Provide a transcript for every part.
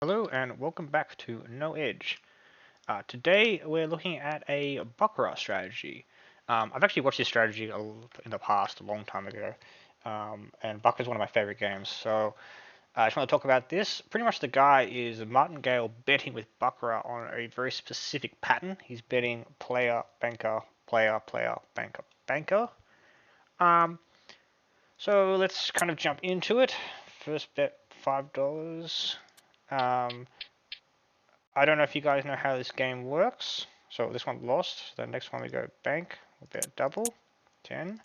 Hello and welcome back to No Edge. Today we're looking at a Baccarat strategy. I've actually watched this strategy in the past, a long time ago, and Baccarat is one of my favorite games. So I just want to talk about this. Pretty much the guy is Martingale betting with Baccarat on a very specific pattern. He's betting player, banker, player, player, banker, banker. Um, so let's kind of jump into it. First bet $5. Um, I don't know if you guys know how this game works. So this one lost. The next one we go bank. We'll bet double. 10.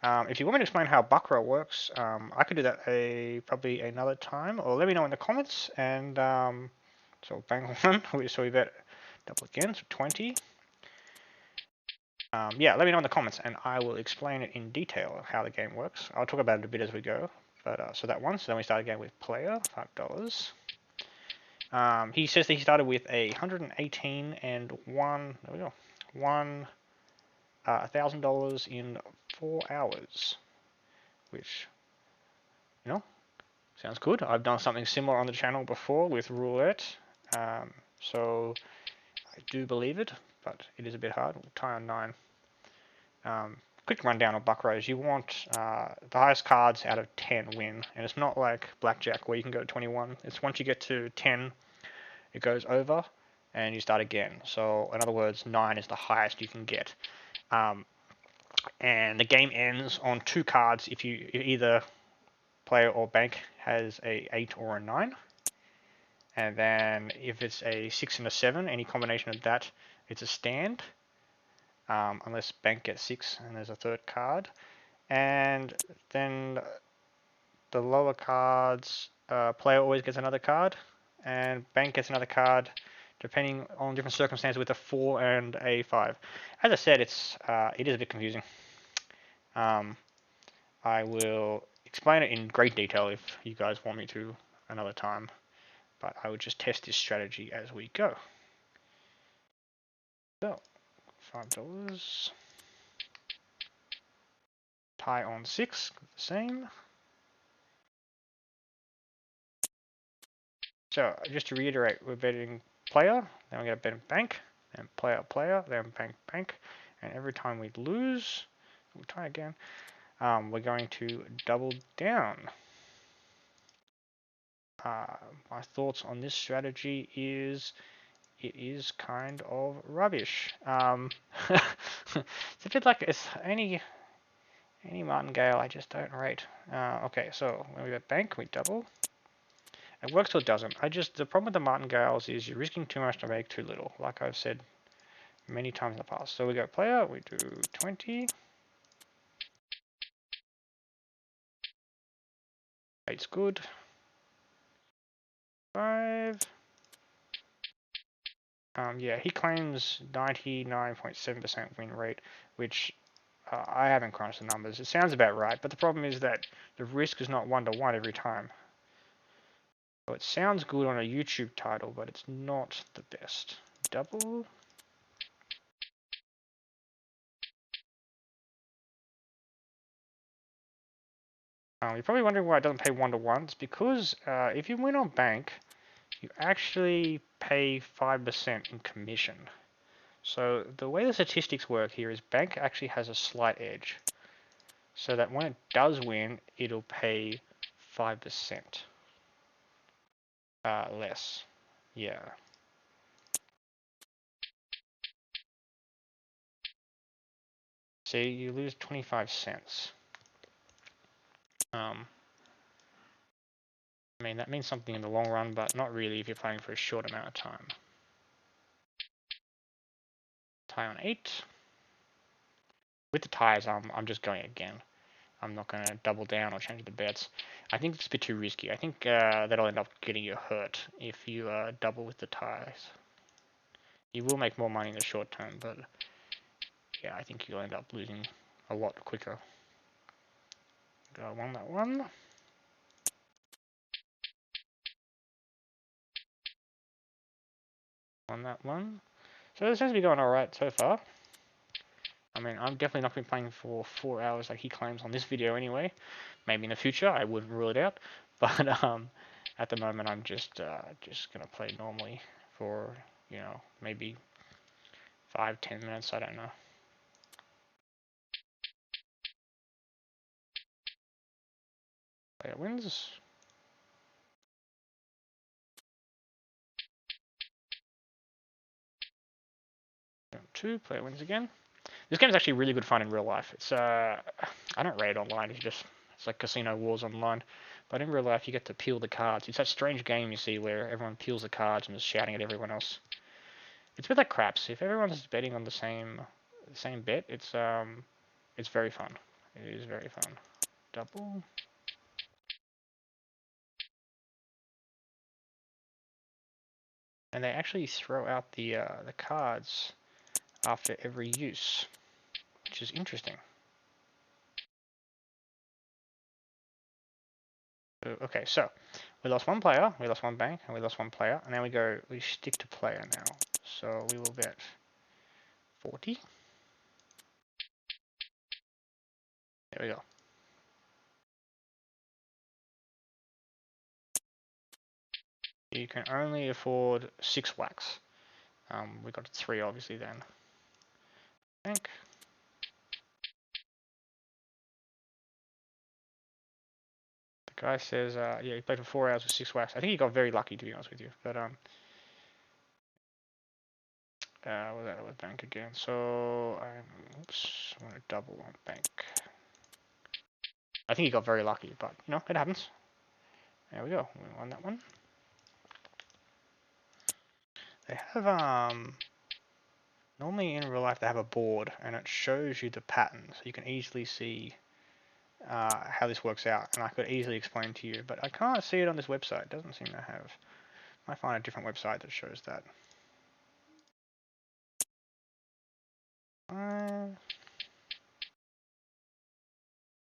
If you want me to explain how Baccarat works, I could do that probably another time. Or let me know in the comments. And so bank one. So we bet double again. So 20. Yeah, let me know in the comments and I will explain it in detail how the game works. I'll talk about it a bit as we go. But so that one. So then we start again with player. $5. He says that he started with 118 and one. There we go. Won $1,000 in 4 hours, which sounds good. I've done something similar on the channel before with roulette, so I do believe it, but it is a bit hard. We'll tie on 9. Quick rundown of Baccarat. You want the highest cards out of 10 win, and it's not like blackjack where you can go to 21. It's once you get to 10. It goes over and you start again. So in other words, 9 is the highest you can get. And the game ends on 2 cards if either player or bank has a 8 or a 9. And then if it's a 6 and a 7, any combination of that, it's a stand. Unless bank gets 6 and there's a third card. And then the lower cards, player always gets another card, and bank gets another card, depending on different circumstances with a 4 and a 5. As I said, it is a bit confusing. I will explain it in great detail if you guys want me to another time, but I would just test this strategy as we go. So, $5. Tie on 6, the same. So, just to reiterate, we're betting player, then we're going to bet bank, then player, player, then bank, bank. And every time we lose, we'll try again, we're going to double down. My thoughts on this strategy is it is kind of rubbish. It's a bit like it's any martingale I just don't rate. Okay, so when we bet bank, we double. It works or it doesn't. The problem with the martingales is you're risking too much to make too little, like I've said many times in the past. So we go player, we do 20. 8's good. 5. Yeah, he claims 99.7% win rate, which I haven't crunched the numbers. It sounds about right, but the problem is that the risk is not 1-to-1 every time. So it sounds good on a YouTube title, but it's not the best. Double. You're probably wondering why it doesn't pay 1-to-1. It's because if you win on bank, you actually pay 5% in commission. So the way the statistics work here is bank actually has a slight edge. So that when it does win, it'll pay 5% less. Yeah. See, you lose 25 cents. I mean, that means something in the long run, but not really if you're playing for a short amount of time. Tie on 8. With the ties, I'm just going again. I'm not going to double down or change the bets. I think it's a bit too risky. I think that'll end up getting you hurt if you double with the ties. You will make more money in the short term, but yeah, I think you'll end up losing a lot quicker. Go on that one. On that one. So this seems to be going alright so far. I mean, I'm definitely not going to be playing for 4 hours like he claims on this video anyway. Maybe in the future, I wouldn't rule it out. But At the moment, I'm just gonna play normally for maybe 5-10 minutes. I don't know. Player wins. Two player wins again. This game is actually really good fun in real life. It's I don't rate it online. It's like Casino Wars online. But in real life, you get to peel the cards. It's that strange game you see where everyone peels the cards and is shouting at everyone else. It's a bit like craps. If everyone's betting on the same bet, it's very fun. It is very fun. Double. And they actually throw out the cards after every use, which is interesting. Okay, so we lost one player, we lost one bank, and we lost one player, and then we stick to player now. So we will bet 40. There we go. You can only afford 6 whacks. We got 3 obviously then. Bank. The guy says, yeah, he played for 4 hours with 6 whacks. I think he got very lucky, to be honest with you. But was that with bank again? So oops, I'm gonna double on bank. I think he got very lucky, but it happens. There we go. We won that one. They have normally in real life they have a board and it shows you the pattern, so you can easily see how this works out. And I could easily explain to you, but I can't see it on this website. It doesn't seem to have. I might find a different website that shows that.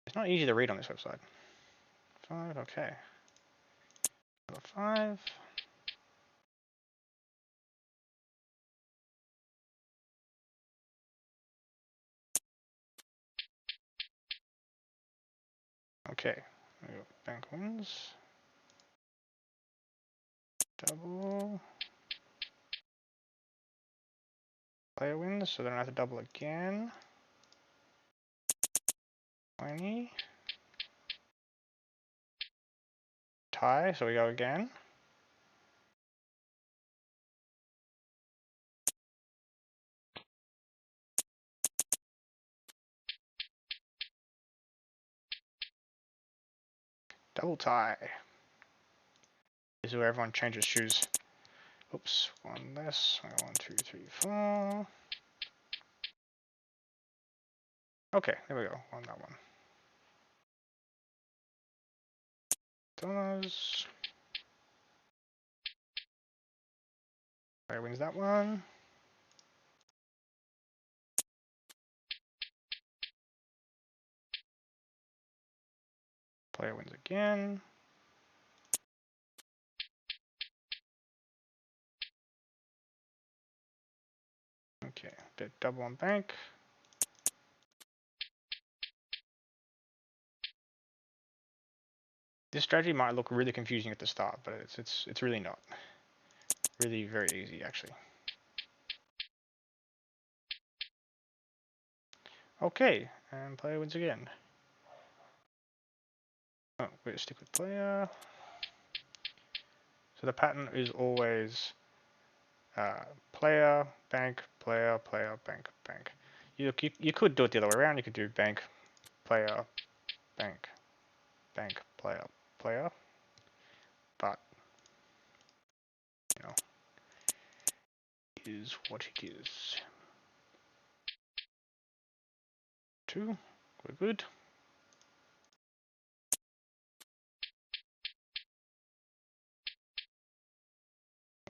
It's not easy to read on this website. 5, okay. Number 5. Okay. We got bank wins. Double. Player wins, so then I have to double again. 20. Tie, so we go again. Double tie. This is where everyone changes shoes. Oops, one less. 1, 2, 3, 4. Okay, there we go. On that one. Dollars. Player wins that one. Player wins again. Okay, bet double on bank. This strategy might look really confusing at the start, but it's really not. Really very easy actually. Okay, and player wins again. Oh, we're gonna stick with player. So the pattern is always player, bank, player, player, bank, bank. You could do it the other way around. You could do bank, player, bank, bank, player, player. But is what it is. 2, we're good.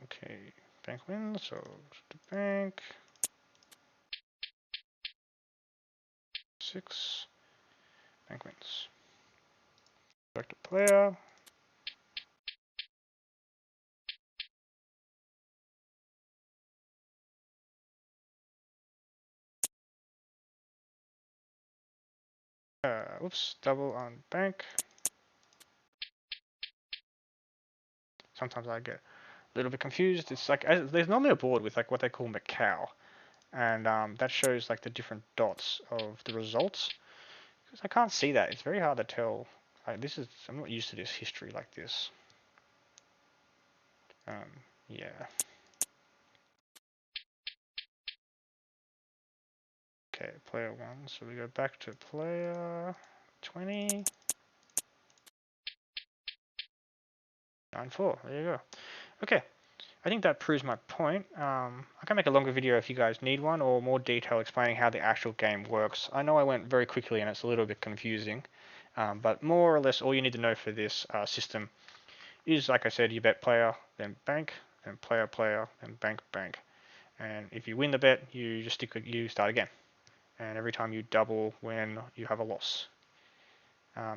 Okay, bank wins, so to bank. 6, bank wins. Back to player. Oops, double on bank. sometimes I get a little bit confused. It's like there's normally a board with like what they call Macau, and that shows like the different dots of the results. Because I can't see that, it's very hard to tell. I'm not used to this history like this. Yeah. Okay, player 1. So we go back to player 20. 9-4. There you go. Okay. I think that proves my point. I can make a longer video if you guys need one, or more detail explaining how the actual game works. I know I went very quickly and it's a little bit confusing, but more or less all you need to know for this system is, like I said, you bet player, then bank, then player, player, then bank, bank. And if you win the bet, you just you start again. And every time you double when you have a loss.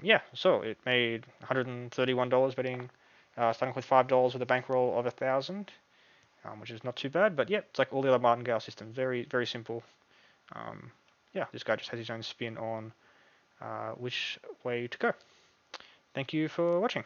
Yeah, so it made $131 betting, starting with $5 with a bankroll of 1,000, which is not too bad. But yeah, it's like all the other martingale systems, very very simple. Yeah, this guy just has his own spin on which way to go. Thank you for watching.